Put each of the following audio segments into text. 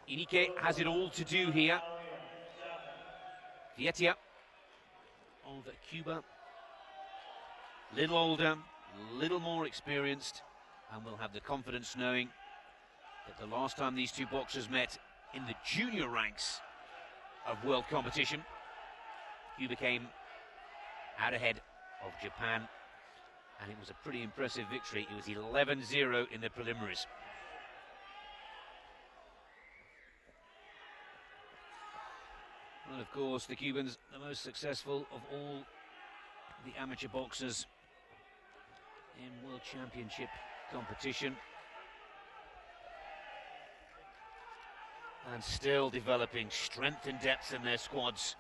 Inoue has it all to do here. Veitía of Cuba, little older, little more experienced, and will have the confidence knowing that the last time these two boxers met in the junior ranks of world competition, Cuba came out ahead of Japan, and it was a pretty impressive victory. It was 11-0 in the preliminaries. And of course, the Cubans, the most successful of all the amateur boxers in World Championship competition. And still developing strength and depth in their squads.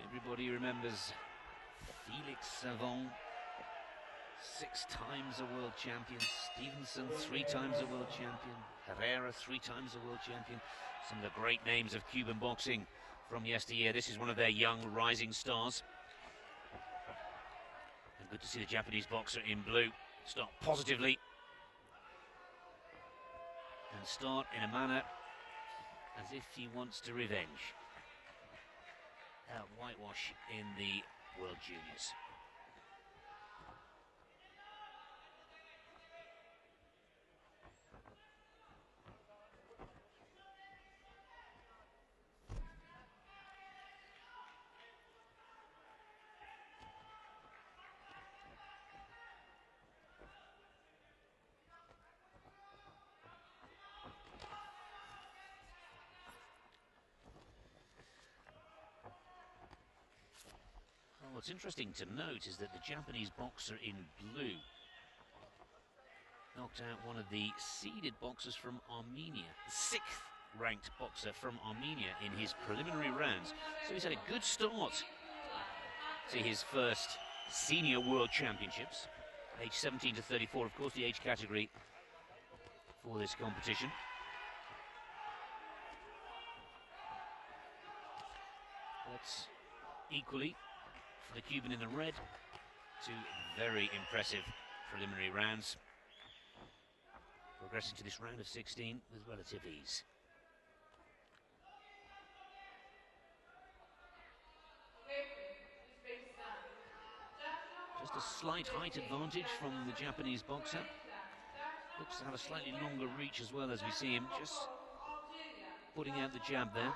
Everybody remembers Felix Savon, 6 times a world champion, Stevenson 3 times a world champion, Herrera 3 times a world champion. Some of the great names of Cuban boxing from yesteryear. This is one of their young rising stars. And good to see the Japanese boxer in blue start positively and start in a manner as if he wants to revenge that whitewash in the World Juniors. What's interesting to note is that the Japanese boxer in blue knocked out one of the seeded boxers from Armenia, the 6th ranked boxer from Armenia in his preliminary rounds. So he's had a good start to his first senior world championships, age 17 to 34, of course the age category for this competition. That's equally for the Cuban in the red, 2 very impressive preliminary rounds, progressing to this round of 16 with relative ease. Just a slight height advantage from the Japanese boxer. Looks to have a slightly longer reach as well, as we see him just putting out the jab there.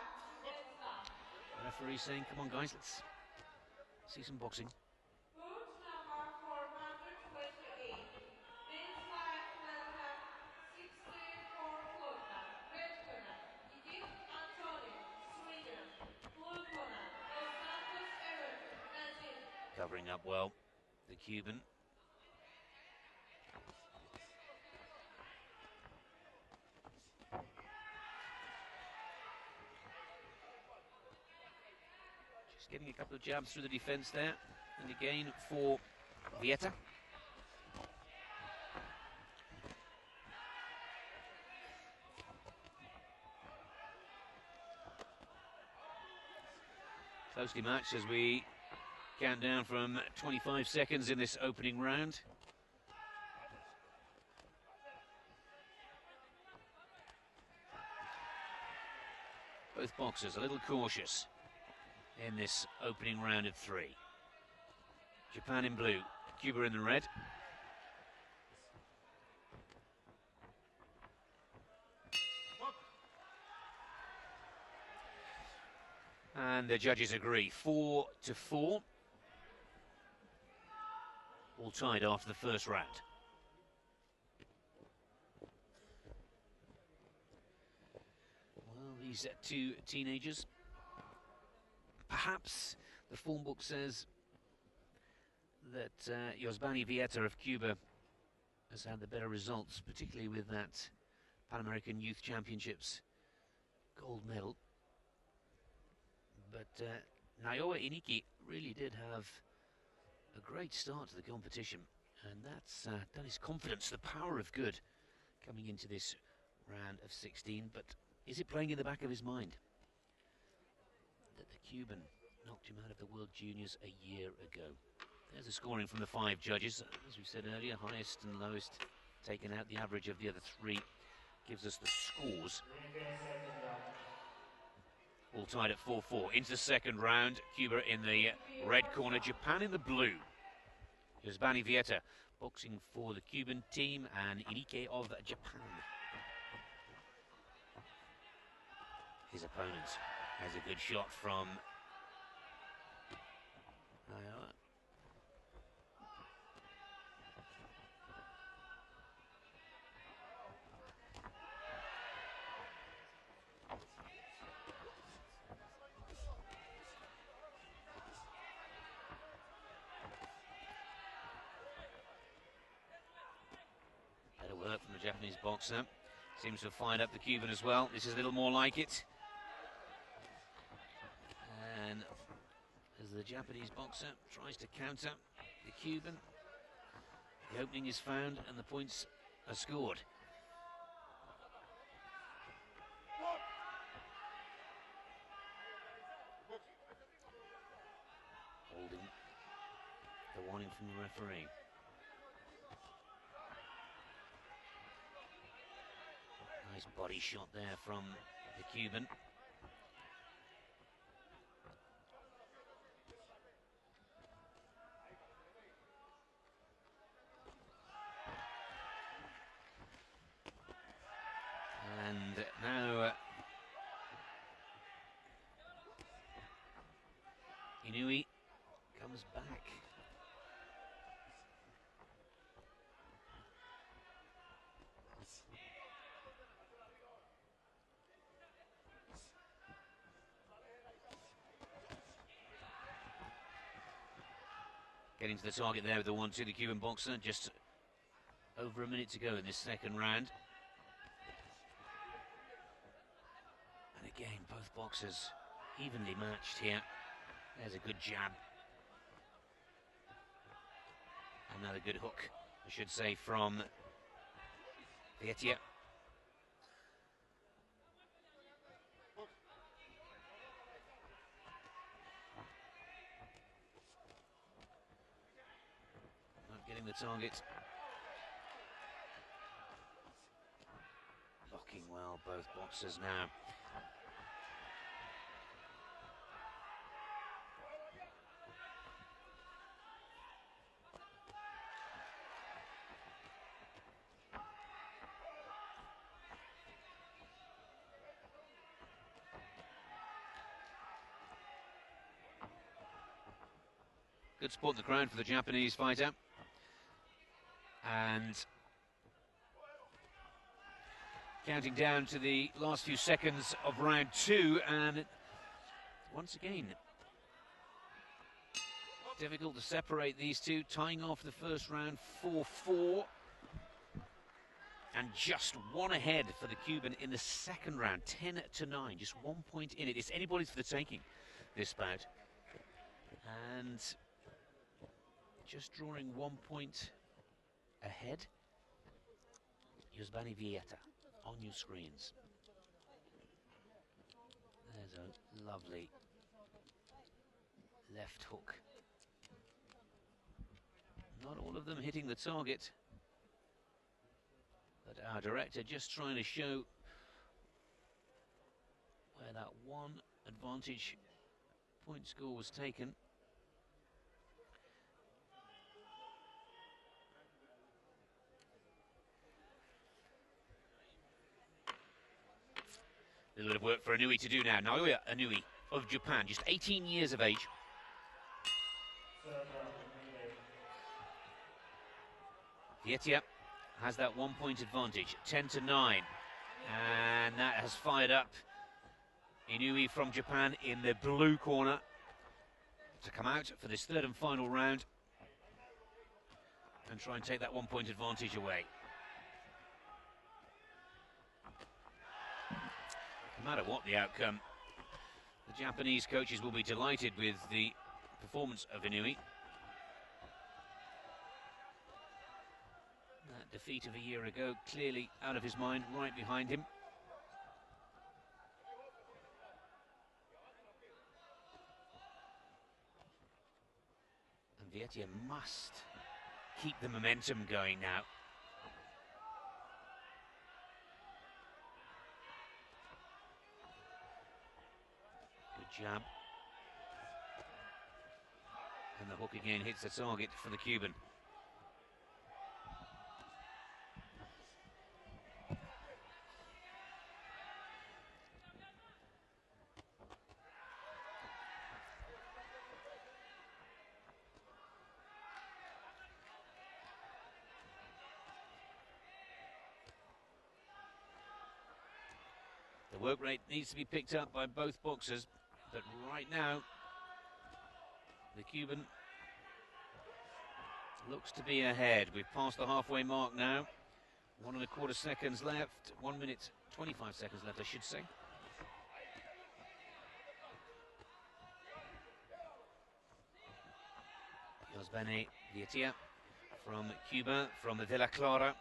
The referee saying, come on guys, let's see some boxing. Covering up well, the Cuban. Just getting a couple of jabs through the defense there. And again for Veitía. Closely matched as we count down from 25 seconds in this opening round. Both boxers a little cautious in this opening round of 3. Japan in blue, Cuba in the red. And the judges agree, 4-4. All tied after the first round. Well, these 2 teenagers, perhaps the form book says that Yosvany Veitía of Cuba has had the better results, particularly with that Pan American Youth Championships gold medal. But Naoya Inoue really did have a great start to the competition, and that's done his confidence, the power of good, coming into this round of 16. But is it playing in the back of his mind that the Cuban knocked him out of the World Juniors a year ago? There's the scoring from the 5 judges, as we said earlier, highest and lowest taken out the average of the other three, gives us the scores. All tied at 4-4. Into the second round. Cuba in the red corner, Japan in the blue. Yosvany Veitía boxing for the Cuban team, and Inoue of Japan. His opponent has a good shot from Naoya. Better work from the Japanese boxer. Seems to have fired up the Cuban as well. This is a little more like it. And as the Japanese boxer tries to counter the Cuban, the opening is found and the points are scored. Holding the warning from the referee. Nice body shot there from the Cuban. And now Inoue comes back. Getting to the target there with the 1-2, the Cuban boxer, just over a minute to go in this second round. And again, both boxers evenly matched here. There's a good jab. Another good hook, I should say, from Veitía. Not getting the target. Blocking well, both boxers now. Good support in the crowd for the Japanese fighter. And counting down to the last few seconds of round 2, and once again, difficult to separate these two, tying off the first round 4-4. And just one ahead for the Cuban in the second round, 10-9, just 1 point in it. It's anybody's for the taking, this bout. And just drawing 1 point ahead, Yosvany Veitía on your screens. There's a lovely left hook. Not all of them hitting the target, but our director just trying to show where that one advantage point score was taken. A little bit of work for Inoue to do now. Naoya Inoue of Japan, just 18 years of age. Veitía has that 1 point advantage, 10-9. And that has fired up Inoue from Japan in the blue corner to come out for this third and final round and try and take that 1 point advantage away. No matter what the outcome, the Japanese coaches will be delighted with the performance of Inoue. That defeat of a year ago clearly out of his mind, right behind him. And Veitía must keep the momentum going now. jab. And the hook again hits the target for the Cuban. The work rate needs to be picked up by both boxers, but right now, the Cuban looks to be ahead. We've passed the halfway mark now. 1¼ seconds left. 1 minute, 25 seconds left, I should say. Yosvany Veitía from Cuba, from the Villa Clara.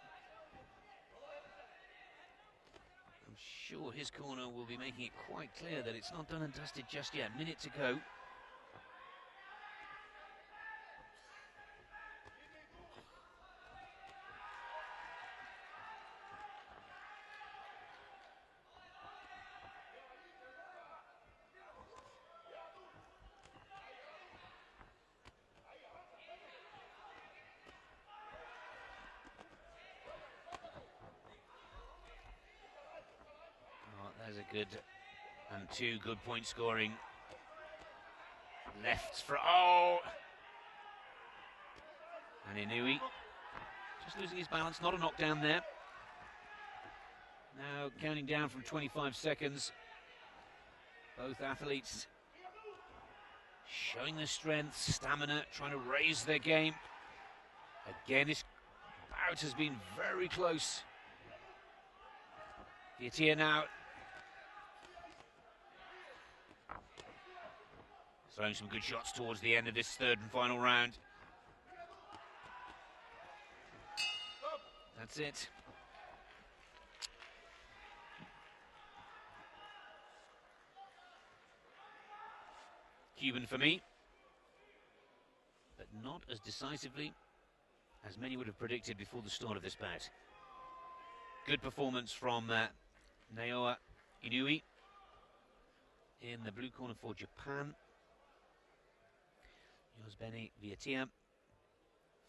I'm sure his corner will be making it quite clear that it's not done and dusted just yet. Minute to go. There's a good and 2 good point scoring lefts for and Inoue just losing his balance, not a knockdown there. Now counting down from 25 seconds. Both athletes showing their strength, stamina, trying to raise their game. Again, this bout has been very close. Veitía now throwing some good shots towards the end of this third and final round. That's it. Cuban for me, but not as decisively as many would have predicted before the start of this bout. Good performance from Naoya Inoue in the blue corner for Japan. Yosvany Veitía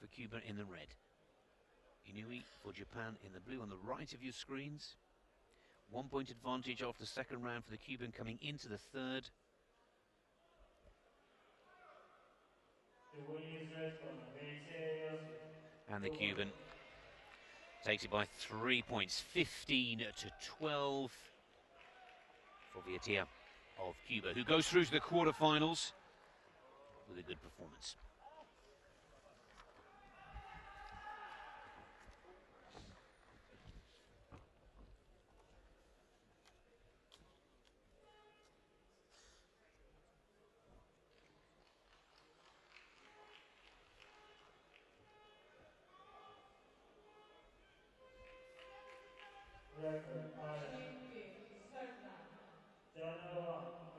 for Cuba in the red. Inoue for Japan in the blue on the right of your screens. 1 point advantage after the second round for the Cuban coming into the third. And the Cuban takes it by 3 points, 15-12 for Veitía of Cuba, who goes through to the quarterfinals with a good performance. Record